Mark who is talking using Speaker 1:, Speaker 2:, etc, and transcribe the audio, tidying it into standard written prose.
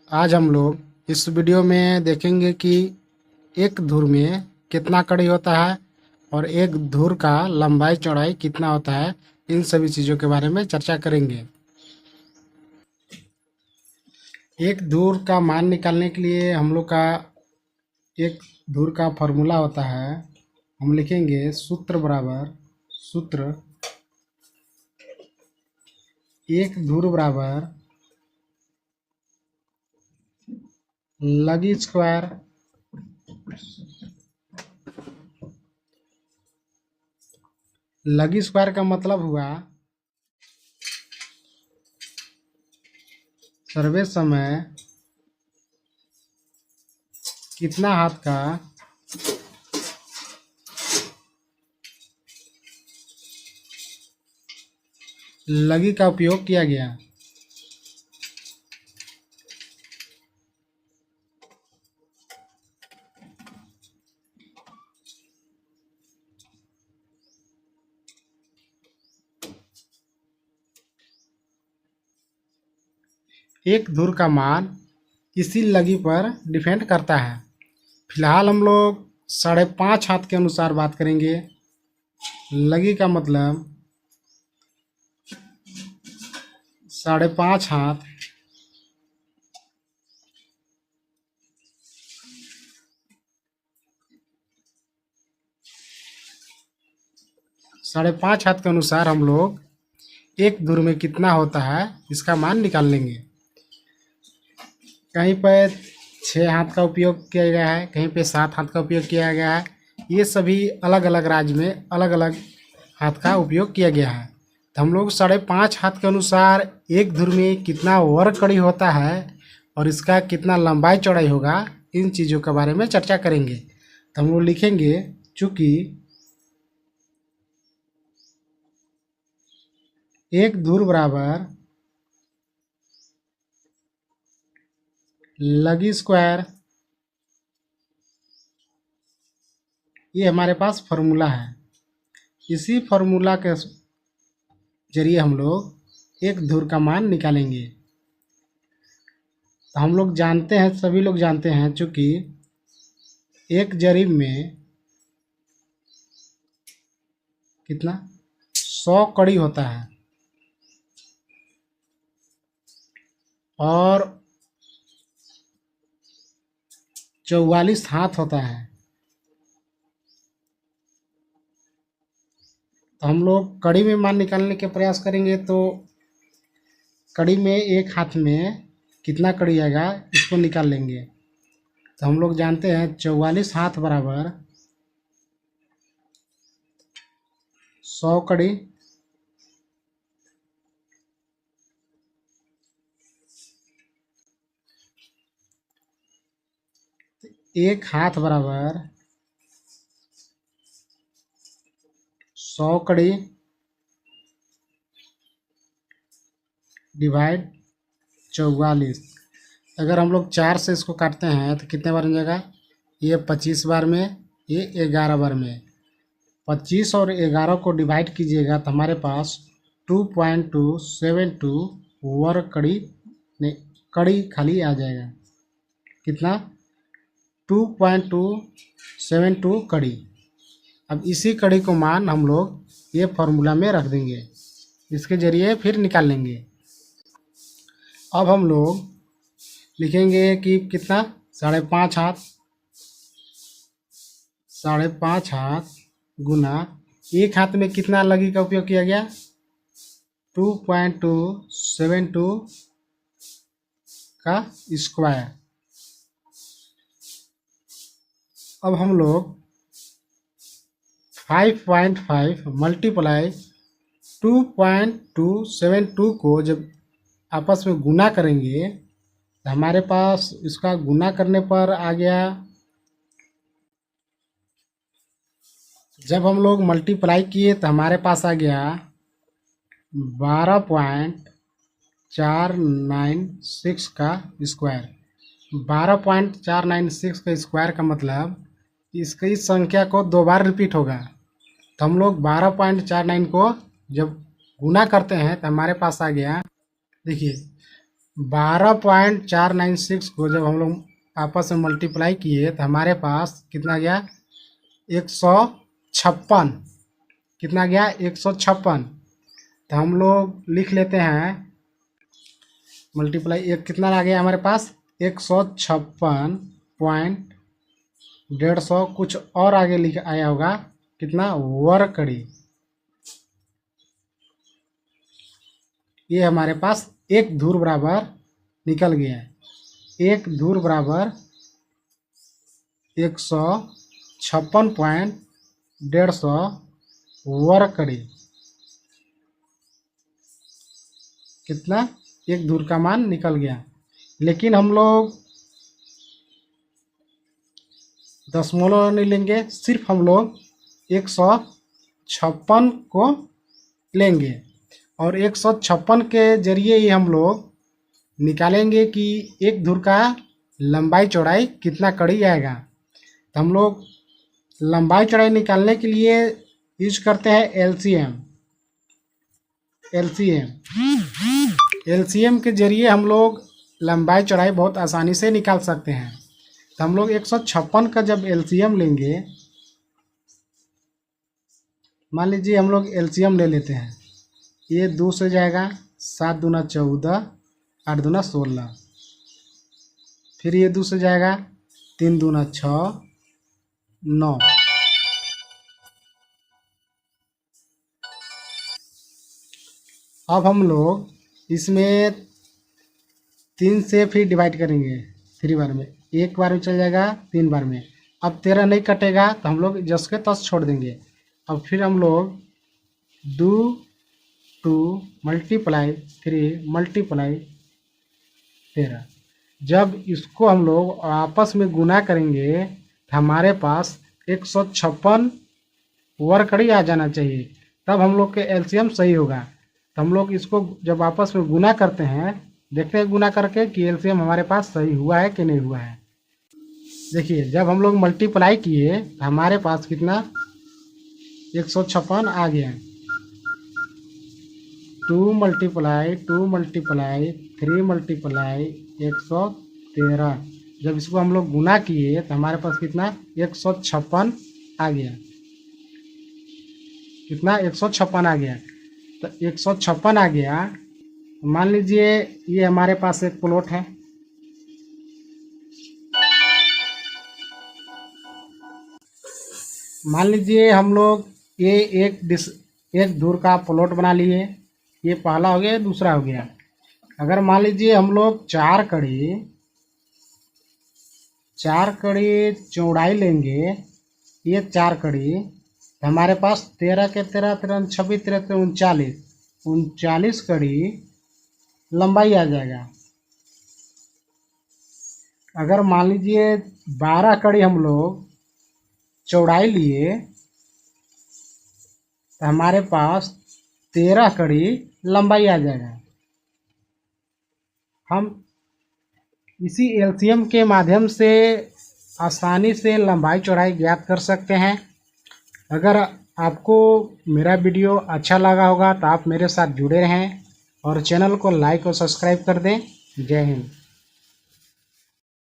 Speaker 1: आज हम लोग इस वीडियो में देखेंगे कि एक धुर में कितना कड़ी होता है और एक धुर का लंबाई चौड़ाई कितना होता है। इन सभी चीज़ों के बारे में चर्चा करेंगे। एक धुर का मान निकालने के लिए हम लोग का एक धुर का फॉर्मूला होता है। हम लिखेंगे सूत्र एक धुर बराबर लगी स्क्वायर लगी स्क्वायर का मतलब हुआ सर्वे समय कितना हाथ का लगी का उपयोग किया गया। एक धुर का मान इसी लगी पर डिपेंड करता है। फिलहाल हम लोग 5.5 हाथ के अनुसार बात करेंगे। लगी का मतलब 5.5 हाथ के अनुसार हम लोग एक धुर में कितना होता है इसका मान निकाल लेंगे। कहीं पर 6 हाथ का उपयोग किया गया है, कहीं पे 7 हाथ का उपयोग किया गया है। ये सभी अलग अलग राज्य में अलग अलग हाथ का उपयोग किया गया है। तो हम लोग 5.5 हाथ के अनुसार एक धुर में कितना वर्ग कड़ी होता है और इसका कितना लंबाई चौड़ाई होगा, इन चीज़ों के बारे में चर्चा करेंगे। तो हम लोग लिखेंगे चूँकि एक धुर बराबर लगी स्क्वायर, ये हमारे पास फॉर्मूला है। इसी फॉर्मूला के जरिए हम लोग एक धुर का मान निकालेंगे। तो हम लोग जानते हैं, सभी लोग जानते हैं, चूँकि एक जरीब में कितना 100 कड़ी होता है और 44 हाथ होता है। तो हम लोग कड़ी में मान निकालने के प्रयास करेंगे। तो कड़ी में एक हाथ में कितना कड़ी आएगा इसको निकाल लेंगे। तो हम लोग जानते हैं 44 हाथ बराबर 100 कड़ी, एक हाथ बराबर 100 कड़ी डिवाइड 44। अगर हम लोग 4 से इसको काटते हैं तो कितने बार बन जाएगा? ये 25 बार में, ये 11 बार में। 25 और 11 को डिवाइड कीजिएगा तो हमारे पास 2.272 वर्ग कड़ी नहीं, कड़ी खाली आ जाएगा। कितना? 2.272 कड़ी। अब इसी कड़ी को मान हम लोग ये फॉर्मूला में रख देंगे, इसके जरिए फिर निकाल लेंगे। अब हम लोग लिखेंगे कि कितना 5.5 हाथ, 5.5 हाथ गुना एक हाथ में कितना लगी का उपयोग किया गया? 2.272 का स्क्वायर। अब हम लोग 5.5 मल्टीप्लाई 2.272 को जब आपस में गुना करेंगे तो हमारे पास इसका गुना करने पर आ गया। जब हम लोग मल्टीप्लाई किए तो हमारे पास आ गया 12.496 का स्क्वायर। 12.496 का स्क्वायर का मतलब इसकी संख्या को 2 बार रिपीट होगा। तो हम लोग 12.49 को जब गुना करते हैं तो हमारे पास आ गया, देखिए 12.496 को जब हम लोग आपस में मल्टीप्लाई किए तो हमारे पास कितना गया 156। कितना गया 156। तो हम लोग लिख लेते हैं मल्टीप्लाई एक कितना आ गया हमारे पास 156.150 कुछ और आगे लिख आया होगा कितना वर्ग कड़ी। ये हमारे पास एक धूर बराबर निकल गया है। एक धूर बराबर 156.150 वर्ग कड़ी। कितना एक धूर का मान निकल गया। लेकिन हम लोग दशमलव नहीं लेंगे, सिर्फ हम लोग 156 को लेंगे और 156 के जरिए ही हम लोग निकालेंगे कि एक धुर का लंबाई चौड़ाई कितना कड़ी आएगा। तो हम लोग लंबाई चौड़ाई निकालने के लिए यूज करते हैं एलसीएम के जरिए हम लोग लंबाई चौड़ाई बहुत आसानी से निकाल सकते हैं। तो हम लोग 156 का जब एलसीएम लेंगे, मान लीजिए हम लोग एलसीएम ले लेते हैं, ये 2 से जाएगा 7 दूना 14, 8 दूना 16, फिर ये 2 से जाएगा 3 दूना 6, 9। अब हम लोग इसमें 3 से फिर डिवाइड करेंगे 3 बार में, एक बार में चल जाएगा 3 बार में। अब 13 नहीं कटेगा तो हम लोग जस के तस छोड़ देंगे। अब फिर हम लोग 2 मल्टीप्लाई 3 मल्टीप्लाई 13, जब इसको हम लोग आपस में गुना करेंगे तो हमारे पास 156 वर्ग कड़ी आ जाना चाहिए, तब हम लोग के एलसीएम सही होगा। तो हम लोग इसको जब आपस में गुना करते हैं, देखते हैं गुना करके कि एलसीएम हमारे पास सही हुआ है कि नहीं हुआ है। देखिए जब हम लोग मल्टीप्लाई किए तो हमारे पास कितना 156 आ गया। 2 मल्टीप्लाई 3 मल्टीप्लाई 113, जब इसको हम लोग गुना किए तो हमारे पास कितना 156 आ गया। कितना 156 आ गया। तो 156 आ गया। मान लीजिए ये हमारे पास एक प्लॉट है, मान लीजिए हम लोग ये एक धूर का प्लॉट बना लिए। ये पहला हो गया, दूसरा हो गया। अगर मान लीजिए हम लोग 4 कड़ी चौड़ाई लेंगे, ये 4 कड़ी, तो हमारे पास 13 के 13 13 26 13 39 कड़ी लंबाई आ जाएगा। अगर मान लीजिए 12 कड़ी हम लोग चौड़ाई लिए तो हमारे पास 13 कड़ी लंबाई आ जाएगा। हम इसी एलसीएम के माध्यम से आसानी से लंबाई चौड़ाई ज्ञात कर सकते हैं। अगर आपको मेरा वीडियो अच्छा लगा होगा तो आप मेरे साथ जुड़े रहें और चैनल को लाइक और सब्सक्राइब कर दें। जय हिंद।